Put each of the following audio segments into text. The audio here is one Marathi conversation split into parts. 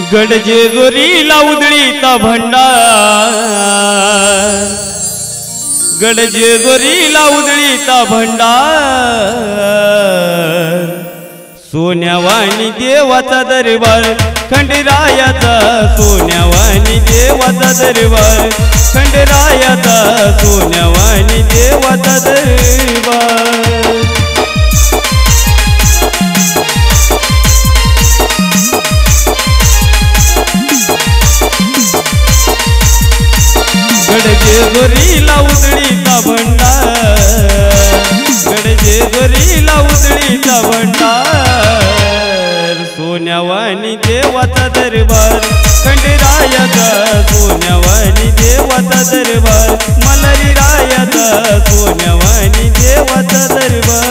गडजेगोरीला उधळीता भंडार, गडजेगोरीला उधळीता भंडार, सोन्यावानी देवाचा दरबार खंडेरायाचा, सोन्यावानी देवाचा दरबार खंडेरायाचा, सोन्यावानी देवाचा दरबार। गडजेगोरीला उधळीता भंडार, गडजेगोरीला उधळीता भंडार, सोन्यावानी देवाचा दरबार खंडेरायाचा, सोन्यावानी देवाचा दरबार मल्हारी रायाचा, सोन्यावानी देवाचा दरबार।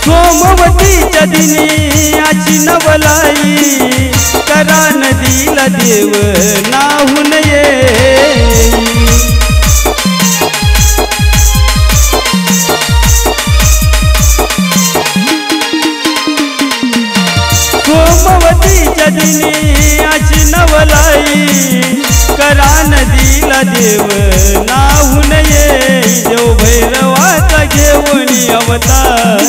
सोमवतीच्या दिनी आची नवलाई, करा नदीला देव नाहून येई, सोमवतीच्या दिनी आची नवलाई, करा नदीला देव नाहून येई, देव भैरवाचा घेऊनी अवतार,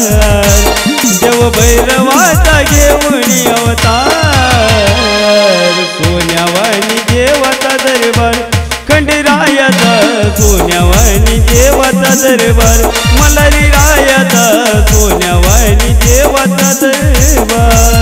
देव भैरवाचा घेऊनी अवतार, सोन्यावानी देवाचा दरबार खंडेरायाचा, सोन्यावानी देवाचा दरबार मल्हारी रायाचा, सोन्यावानी देवाचा दरबार।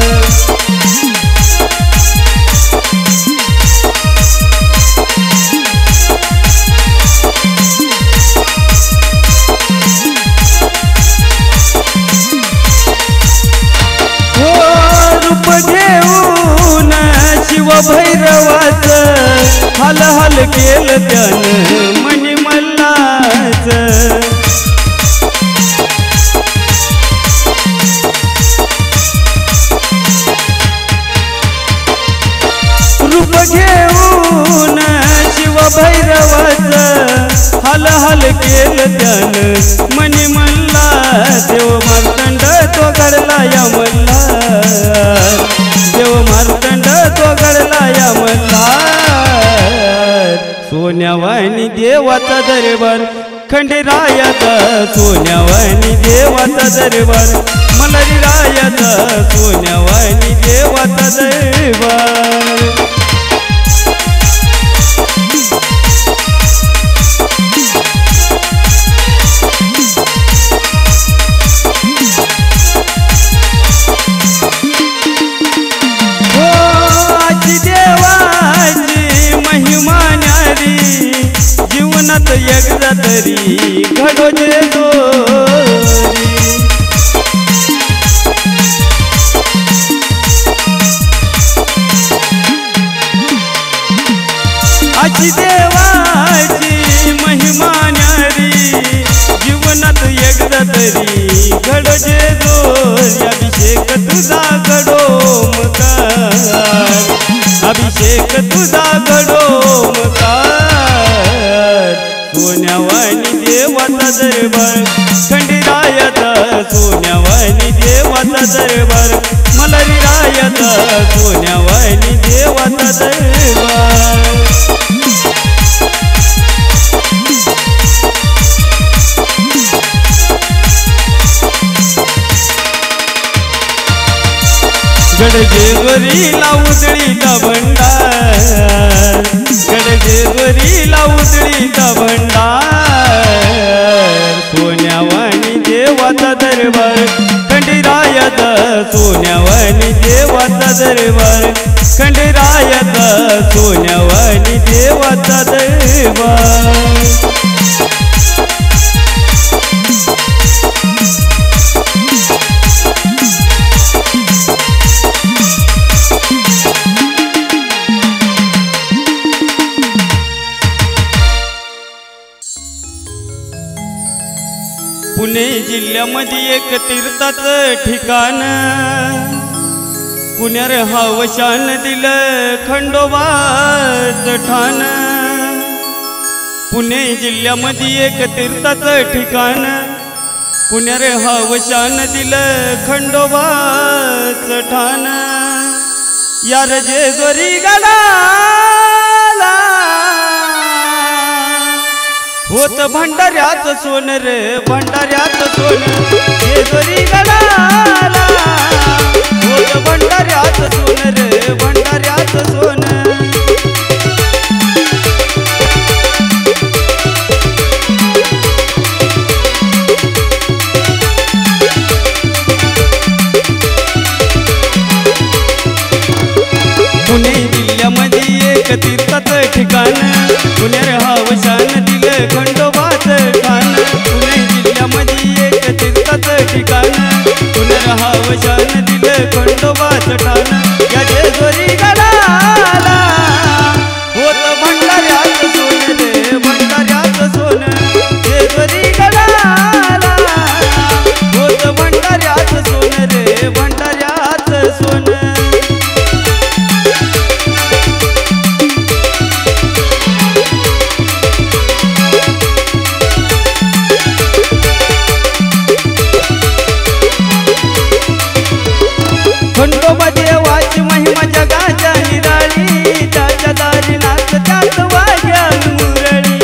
रूप घेऊन शिव भैरवाच, हल हल केलं त्यानं मनी मल्हाच, रूप घेऊन शिव भैरवाच, हल हल केलं त्यानं मनी मल्हाच, देव मार्तंड तो घडला या मल्हार, देव मार्तंड तो घडला या मल्हार, सोन्यावानी देवाचा दरबार खंडेरायाचा, सोन्यावानी देवाचा दरबार मल्हारी रायाचा, सोन्यावानी देवाचा दरबार। जीवनात एकदा तरी घडो जे दोरी, आजी देवाची महिमा न्यारी, जीवनात एकदा तरी घडो जे दोरी, अभिषेक तुझा घडो मकार, अभिषेक तुझा घडो मकार, सोन्यावानी देवाचा दरबार खंडेरायाचा, सोन्यावानी देवाचा दरबार मल्हारी रायाचा, सोन्यावानी देवाचा दरबार गडजेवरीला उजळीचा भंडार गडजेवरीला उजळीचा भंडार सोन्यावानी देवाचा दरबार खंडेरायाचा सोन्यावानी देवाचा दरबार खंडेरायाचा सोन्यावानी देवाचा दरबार पुणे जिल्ह्यामध्ये एक तीर्थाचं ठिकाण पुण्यार हवशान दिलं खंडोबाचं ठाण पुणे जिल्ह्यामध्ये एक तीर्थाचं ठिकाण पुण्यार हवशान दिलं खंडोबाचं ठाण यार जेजुरी गडाला होत भंडाऱ्याचं सोन रे भंडाऱ्याचं सोन जेजुरी गडाला होत भंडाऱ्याचं सोन रे भंडाऱ्याचं सोन पुणे जिल्ह्यामध्ये एक तीर्थाचं ठिकाण पुण्यार हवशान दिलं खंडोबाचं ठाण पुणे जिल्ह्यामध्ये एक तीर्थाचं ठिकाण पुण्यार हवशान दिलं खंडोबाचं ठाण या जेजुरी गडाला होत भंडाऱ्याचं सोन रे भंडाऱ्याचं सोन जेजुरी गडाला होत भंडाऱ्याचं सोन रे भंडाऱ्याचं सोन खंडोबा देवाची महिमा जगाच्या निराळी त्याच्या दारी नाच त्यात वाग्यान मुरळी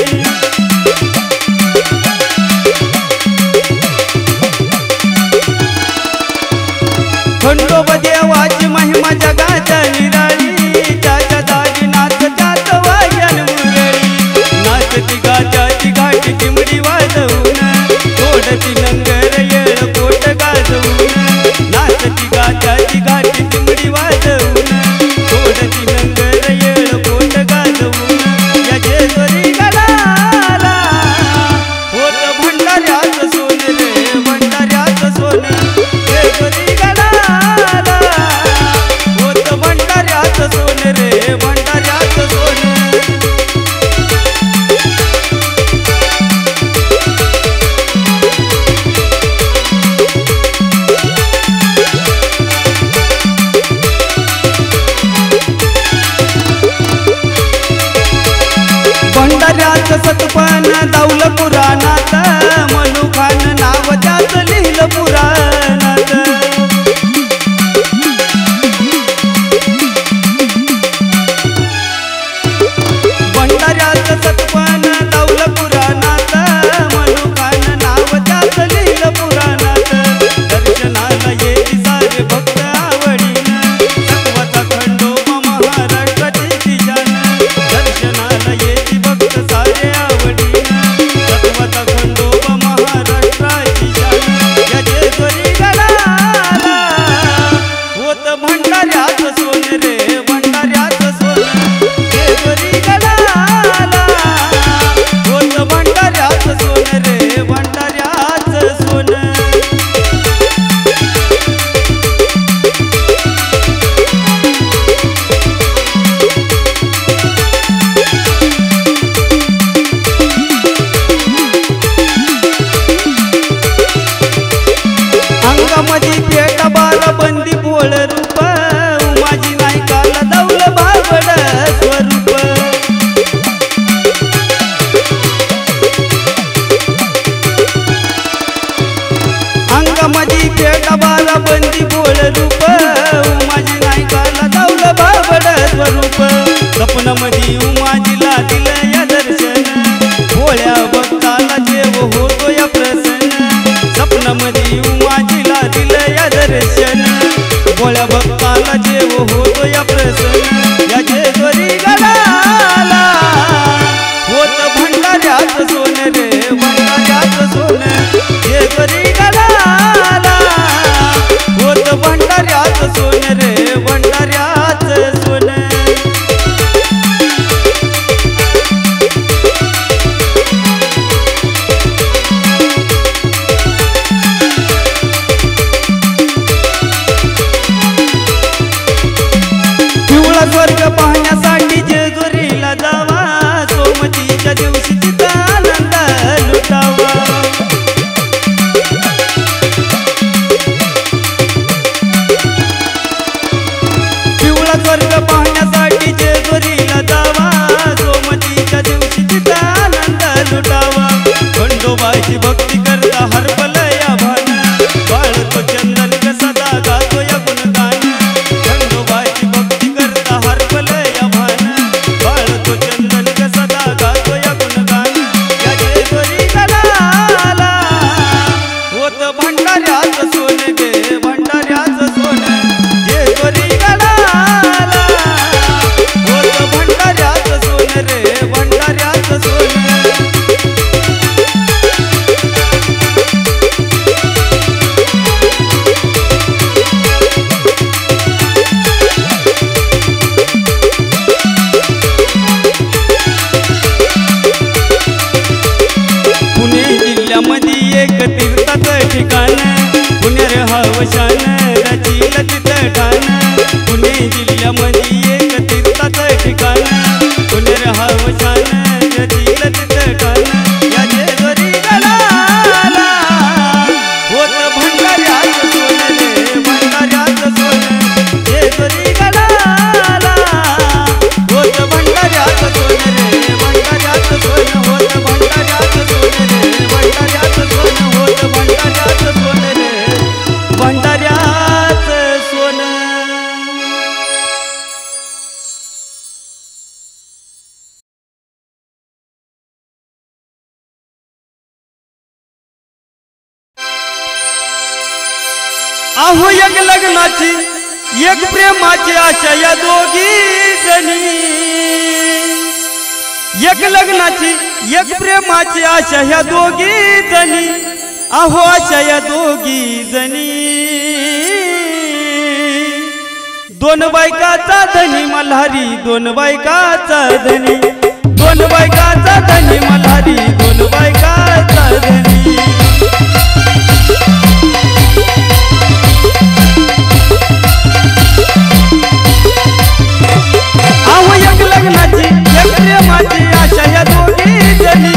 खंडोबा देवाची महिमा जगाच्या निराळी त्याच्या दारी नाच त्यात वाग्यान मुरळी नाचती गाजाची घाटी चिमडी वाजवून तोडती नंगर येळ कोट गाजवून नाचती गाजाची घाटी चिमडी वाजवून तोडती नंगर येळ कोट गाजवून या जेजुरी गडाला होत भंडाऱ्याचं सोन रे भंडाऱ्याचं सोन जेजुरी गडाला होत भंडाऱ्याचं सोन रे भंडाऱ्याचं सोन भंडाऱ्याचं सतपण दावलं पुराणात मनुखान नाव त्याचं लिहिलं पुराणात भंडाऱ्याचं सतपण दावलं पुराणात मनुखान नाव त्याचं लिहिलं पुराणात दर्शनाला येती सारे भक्त आवडीनं सत्वाचा खंडोबा महाराष्ट्राची दिशान दर्शनाला येती भक्त सारे आवडीनं सत्वाचा खंडोबा महाराष्ट्राची शान या जेजुरी गडाला होत भंडाऱ्याचं सोन रे भंडाऱ्याचं सोन जेजुरी गडाला होत भंडाऱ्याचं सोन रे भंडाऱ्याचं सोन अंगामध्ये पेटा बारा बंदी बोळ रूप उमाजी नाही का स्वरूप स्वप्नामधी उमाजीला दिलं या दर्शन भोळ्या भक्ताला जेव होतो या प्रसन्न स्वप्नामधी उमाजीला दिलं या दर्शन भोळ्या भक्ताला जेव होतो या प्रसन्न या जेजुरी गडाला होत भंडाऱ्यात सोनं रे भंडाऱ्यात सोनं जेजुरी गडाला होत भंडाऱ्यात सोनं रे भंडाऱ्यात सोनं पिवळा स्वर्ग पाहण्यासाठी जेजुरीला जावा सोमतीच्या दिवशी तिचा आनंद लुटावा पिवळा स्वर्ग पाहण्यासाठी जेजुरीला जावा सोमतीच्या दिवशी तिचा आनंद लुटावा खंडोबाची भक्ती करता हरपलया भान बाळतो चंदन सदा गातो या गुणगान खंडोबाची भक्ती करता हरपलया भान बाळतो चंदन सदा गातो या गुणगान या जेजुरी गडाला होत भंडाऱ्यात सोनं गे भंडाऱ्यात सोनं जेजुरी गडाला होत भंडाऱ्यात सोनं रे भंडाऱ्यात सोनं पुणे जिल्ह्यामध्ये एक तीर्थाचं ठिकाण पुण्यर हवशान रचिल तिथं ठाण पुणे जिल्ह्यामध्ये एक तीर्थाचं ठिकाण पुण्यर हवशान रचिल तिथं ठाण या जेजुरी गडाला होत भंडाऱ्यात सोनं रे भंडाऱ्यात सोनं जेजुरी गडाला होत भंडाऱ्यात सोनं रे भंडाऱ्यात सोनं होत भंडाऱ्यात सोनं रे भंडाऱ्यात सोनं होत भंडाऱ्यात सोनं रे भंडाऱ्यात सोनं अहो एक लग्नाची एक प्रेमाची आशा या दोघी जणी एक लग्नाची एक प्रेमाची आशा ह्या दोघी जणी अहो आशा या दोघी जणी दोन बायकाचा धनी मल्हारी दोन बायकाचा धनी दोन बायकाचा धनी मल्हारी दोन बायकाचा धनी अहो एक लग्नाची एक प्रेमाची आशा या दोघी जणी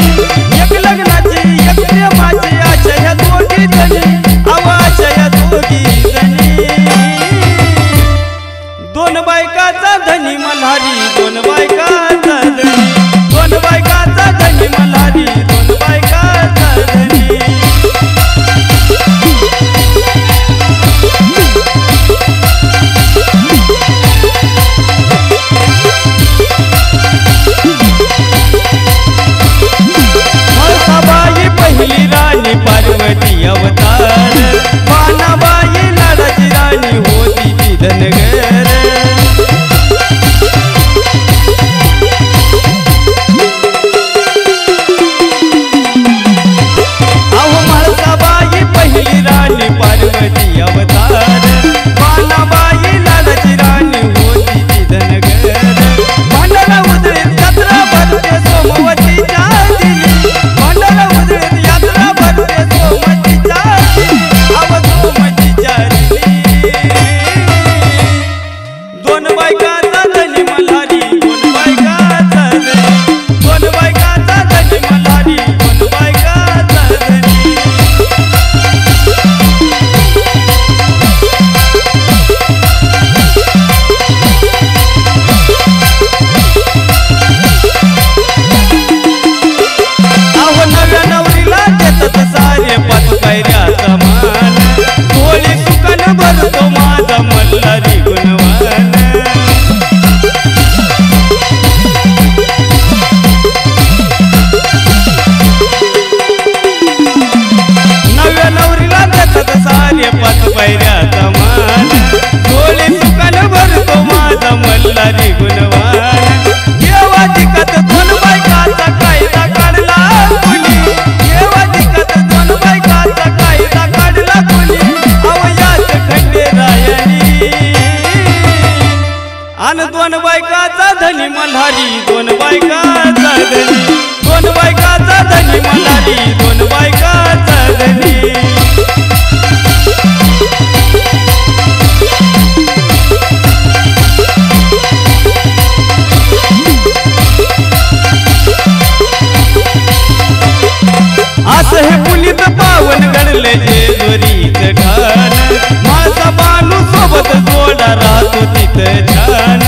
एक लग्नाची एक प्रेमाची आशा या दोघी जणी अहो आशा या दोघी जणी दोन बायकाचा धनी मल्हारी दोन बायकाचा धनी दोन बायकाचा धनी मल्हारी दोन बायकाचा धनी बाई पहिली राणी पार्वती अवतार मानाबाई लाडाची राणी होती ती धनगर आन दोन बायकाचा धनी मल्हारी दोन बायकाचा धनी दोन बायकाचा धनी मल्हारी दोन बायकाचा धनी असं हे पुनीत पावन घडले जेजुरीच ठाण माझा बानू सोबत जोडा राहतो तिथं छान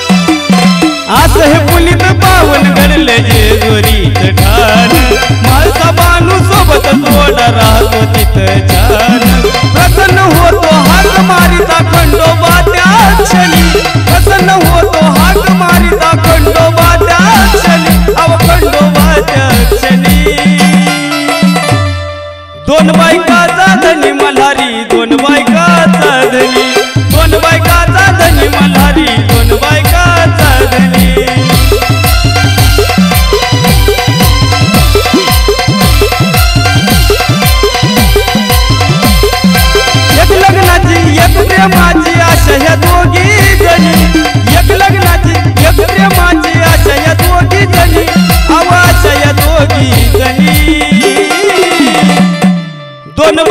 असं हे पुनीत पावन घडले जेजुरीच ठाण माझा बानू सोबत जोडा राहतो तिथं छान प्रसन्न होतो हाक मारिता खंडोबा त्या क्षणी प्रसन्न होतो हाक मारिता खंडोबा त्या क्षणी अव खंडोबा त्या क्षणी दोन बायकाचा धनी मल्हारी दोन बायकाचा धनी दोन बायकाचा धनी मल्हारी दोन बायकाचा धनी एक लग्नाची एक प्रेमाची आशा ह्या दोघी जणी एक लग्नाची एक प्रेमाची आशा ह्या दोघी जणी आशा ह्या दोघी जणी दोन